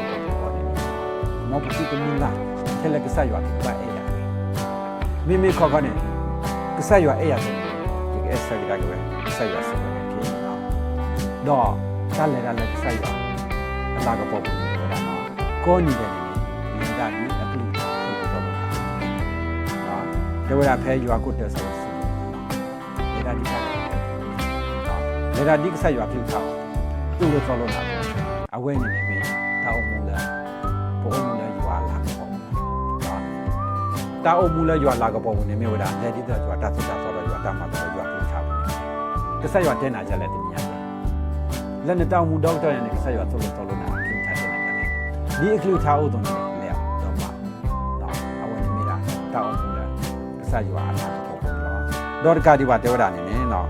มอปฏิกมุลละเทเลกษาอยู่ที่บ้านเอยมีข้อกันเนี่ยกษาอยู่เอยที่เอสกิดากันกษาอยู่สิ่งนี้ที่ดอตาเลราเลกษาอยู่ลากระป๋องนี่ก็ได้เนาะก้อนนี่เนี่ยนี่ได้นี่อัตลิที่ตัวมันเนาะเดี๋ยวเวลาเพย์อยู่ก็เดือดสักสิ่งเลราดีครับเลราดีกษาอยู่ที่เขาตัวเราตัวเราหนาเอาไว้เนี่ยมีเท่ามูลพวกมูลอยู่อาลากระป๋องตาอมูลอยู่อาลากระป๋องเนี่ยไม่ว่าได้ที่จะอยู่ตาสุดตาสุดอยู่ตามาตัวอยู่ที่ชาวก็ใส่อยู่เทน่าจะเล่นอย่างนี้แล้วเนี่ยตาอมูด็อกเตอร์เนี่ยก็ใส่อยู่ตัวน่ะที่ชาวเนี่ยนี่คือชาวอุดรเนี่ยแล้วมาเนาะเอาไว้เนี่ยมีละตาอมูลก็ใส่อยู่อาลากระป๋องเนาะดอกการที่ว่าเทวดาเนี่ยเนาะ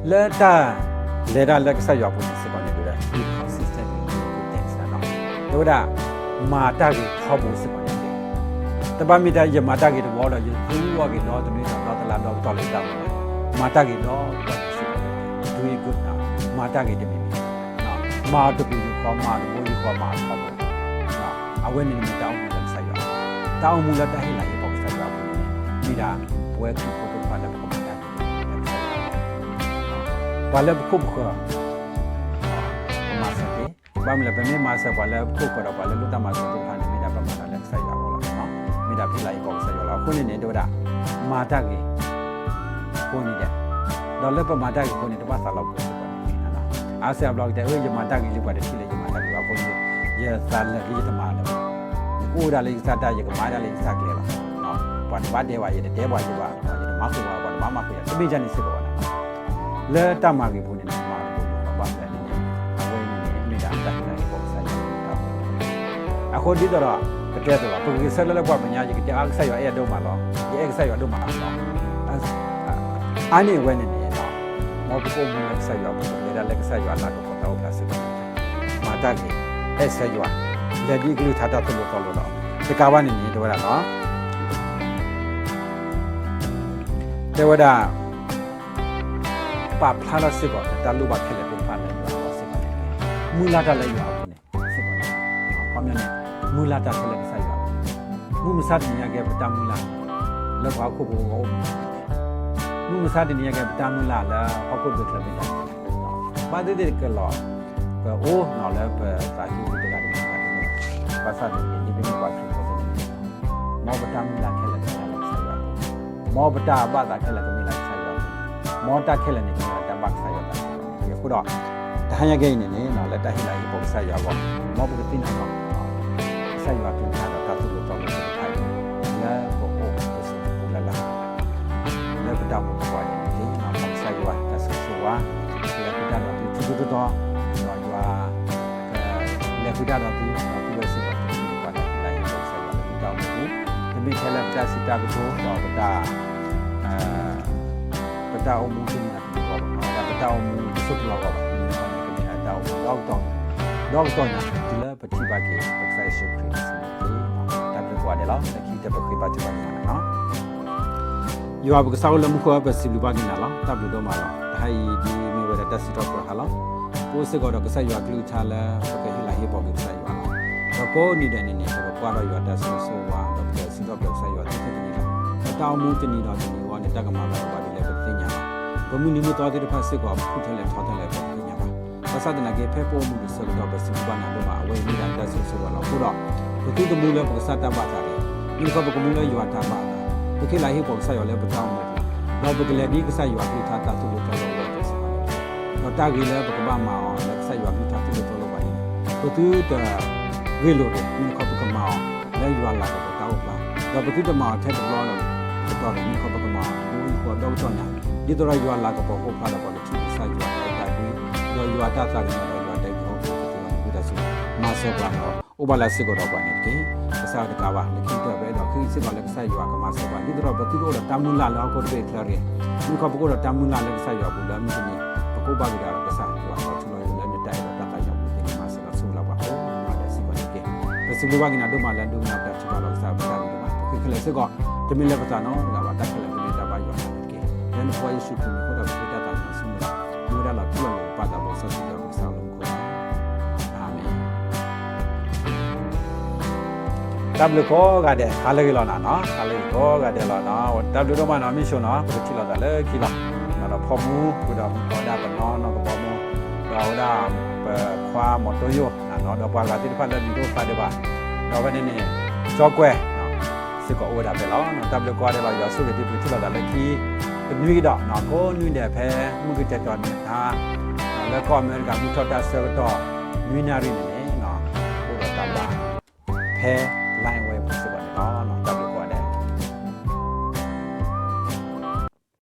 แล้วตาเลด้าเล็กใส่อยู่ปุ่นสิก่อนเนี่ยดูได้ที่ consistent things นะเนาะเดี๋ยวได้มาตากี่ข้อมูลสิก่อนเนี่ยแต่บางมีได้ยังมาตากี่ตัวเราอยู่รู้ว่ากี่น้อตรงนี้เราตลาดเราต่อเลยตามมาตากี่น้อตัวนี้สิดูอีกgoodนะมาตากี่ที่มีเนาะมาตัวอยู่ความมาตัวอยู่ความมาความเนาะเอาไว้นี่มีตาอุ้มเล็กใส่อยู่ตาอุ้มเล็กได้ให้ไหลบอกใส่อยู่มีได้เวทีโฟโต้พาร์ทก็มาได้บาลคุบก็มาสติบางเวลาเป็นไม่มาสบาลคุบก็เราบาลลุตามาสติผ่านไม่ได้ประมาณนั้นใส่ยาวแล้วเนาะไม่ได้พิไลบอกใส่ยาวแล้วคนนี้เนี่ยดูได้มาตากีคนนี้เนี่ยเราเลิกประมาณตากีคนนี้ตัวภาษาเราพูดกันนี่นะอาเซียบล็อกแต่ยังมาตากีหรือว่าเด็กที่เลยยังมาตากีว่าคนนี้เยอะสารเลยที่จะมาแล้วกูได้เลยสัตย์ได้ยังมาได้เลยสักเลยละเนาะวันบ้านเดียวว่ายังเดียวว่ายังว่ายังมาคุยว่าวันมาคุยจะไม่จันนี่สิบ่นะเลตามากีพูดนี่มาพูดว่าบ้านเนี่ยเอาไว้นี่ไม่ได้ตั้งใจบอกใส่เอาคนที่ตัวเราก็เจอตัวเพราะकिเสร็จแล้วกว่าปัญญาจะกิจอักษรอยู่ไอ้ดูมาแล้วไอ้อักษรอยู่ดูมาแล้วอันนี้เว้นนี่เนาะมอ မောပကိုမလက်ဆက်ရွာပေါ်လေလက်ဆက်ရွာလာတော့တော့ပလစစ်မာတာကြီးအဲ့ဆက်ရွာလက်ဒီကလူထားတာတော့တော့ဒီကဘာနေနေတော့ရနော်တေဝဒပပလာစစ်ကောတလူပါခဲလေပြန်ပါလေရွာစစ်ပါမူလာတာလည်းရွာဘူးနေစစ်ပါကောင်းမြနဲ့မူလာတာခဲလေဆက်ရွာမူမစားတင်ရခဲ့ပတမူလာလောက်ပါခုဘောမူမစားတင်ရခဲ့ပတမူလာလာဟောက်ကုတ်ကလပ်နေတာပါတဲ့ကလောအိုးနော်လည်းပါတီဒီကရတယ်ပါစားတယ်ဒီဘင်းပါဖြစ်ပေါ်တယ်မောပတမူလာခဲလေဆက်ရွာမောပတာဘာသာခဲလေကမီလာဆက်ရွာမောတာခဲလေနေကတဘတ်ဆက်ရွာဒီခုတော့တဟန်ရကိနေနေနော်လည်းတဟိလိုက်ပေါ်ဆက်ရွာပေါ့မောပကတိနာတော့ဆက်ရွာပြင်ထားတော့တတ်လို့တော့လည်းထိုင်လဲပေါ်ပေါ်ဆက်ပူလာလာလည်းပတာမပေါ်ရင်ဒီမှာပေါ်ဆက်ရွာတဆဆဝါလည်းပတာတော့ဒီတူတူတော့ရွာလည်းပတာတော့ဒီလိုစစ်ပါတူပါလိုက်ပေါ်ဆက်ရွာဒီတော့ဘူးဒီမိခဲလက်ပတာစစ်တာကတော့ပတာပတာအမှုတင်နေတာပေါ့နော်ပတာအမှုစုပ်လောက်ပါဒီမှာကနေတော့တော့ညာဒီလားပတိပါကေပတ်ဆိုင်ရှုခရစ်စတေတပ်ကွာတယ်လားတခိတပခိပါချပါနော်ယောဘကဆောလမှုခေါ်ပစီလူပါကိနာလားတပ်လို့တော့မှာလားဟိုင်ဒီမေဝရတက်စတော့ဟာလားပိုးစကတော့ကဆက်ရွာကလူချလာပကေဟလာဟေပေါ်ကဆက်ရွာတော့ကိုနေတဲ့နေနေတော့ကွာတော့ရွာတက်ဆိုဆိုဝါတော့ပစီတော့ဆက်ရွာတက်နေလားတောင်းမှုတနေတော့ဒီဝါနဲ့တက်ကမှာတော့ပါဒီလည်းပညာဘမှုနိမတော်တဲ့ဖတ်စစ်ကဖုထလဲထောက်တယ်လဲပညာပါပစဒနာကေဖေပေါ်မှုဆိုတော့ပစီဘာနာတော့အဝေးနေတာတက်ဆိုဆိုတော့ခုတော့ဘသူတမှုလဲပစတပါတာတယ်ဒီကဘကမှုလဲရွာတာပါတခေလာဟေပေါ်ဆက်ရွာလဲပတောင်းမှုတော့ဘကလည်းဒီကဆက်ရွာပြထားတာသူ့လိုတော်တော်လဲပစတော့တာကြီးလဲဘကဘာမှာလဲဆက်ရွာပြထားသူ့လိုတော်တော်ပါနေဘသူတဝေလို့ဒီကဘကမှာလဲရွာလာတော့တောက်ပါတော့ဘသူတမှာထက်တော့တော့ဒီကဘကမှာဘူးခေါ်တော့တော့ညာဒီတော့ရွာလာကပေါ်ဖလာတော့လည်းသူဆက်ရွာတိုက်တာပြီးတော့ရွာတာတာကတော့ရွာတိုက်တော့ဘူးဒါဆိုမဆောပါတော့ဥပလာစစ်ကတော့ပါနေတယ်အစားတကားပါလက်ခိတော့ပဲတော့ခိစစ်ကလည်းဆက်ရွာကမဆောပါဒီတော့ဘသူတို့တမူလာလောက်ကိုတွေ့ခရရဲဒီကဘကတော့တမူလာလည်းဆက်ရွာဘူးလားမင်းဘကိုပါကြတာကစားရွာတော့သူလည်းလည်းတိုက်တော့တတ်ရောက်ဘူးဒီမှာဆောဆိုလာပါဦးလည်းစစ်ပါနေတယ်ဘယ်စလူဘာကနာတို့မှလည်းတို့နောက်တက်ချပါလို့စားပါတာဒီမှာခိခလက်စစ်ကတမင်လည်းပတာနော်ဒါပါတက်ခလက်တမင်တပါရွာတယ်ကဲလည်းဘွားရရှိခုကိုတော့ပြတတ်တာဆုံးလာဒီရလာပြောလို့ပါတာလို့ဆက်စစ်တော့ဆောင်းလို့ခေါ်အာမင်တပ်လူကောကတဲ့ခါလေးလောနာနော်ခါလေးကောကတဲ့လောနာတပ်လူတော့မှနော်မရှုံနော်ဘယ်ချီလောက်တာလဲခီလာနော်ဖော်မှုကိုတော့ခေါ်တာကနော်နော်ဘောမတော့ဒါခွာမတော်ယောနော်တော့ပါလာတိဖတ်လည်းဒီတော့ဖတ်တယ်ပါတော့ဘယ်နေကြောကွဲနော်စစ်ကောဒါပဲလောနော်တပ်လူကောတဲ့လောရဆုကတိပြချလောက်တာလဲခီတမျိုးတော့နော်ကိုနွိတဲ့ဖဲမှုကတက်တော်နေတာแล้วก็อเมริกามุทอดาเซอร์တော့နွိနာရင်းနေနော်ဟိုတော့တပါဖဲ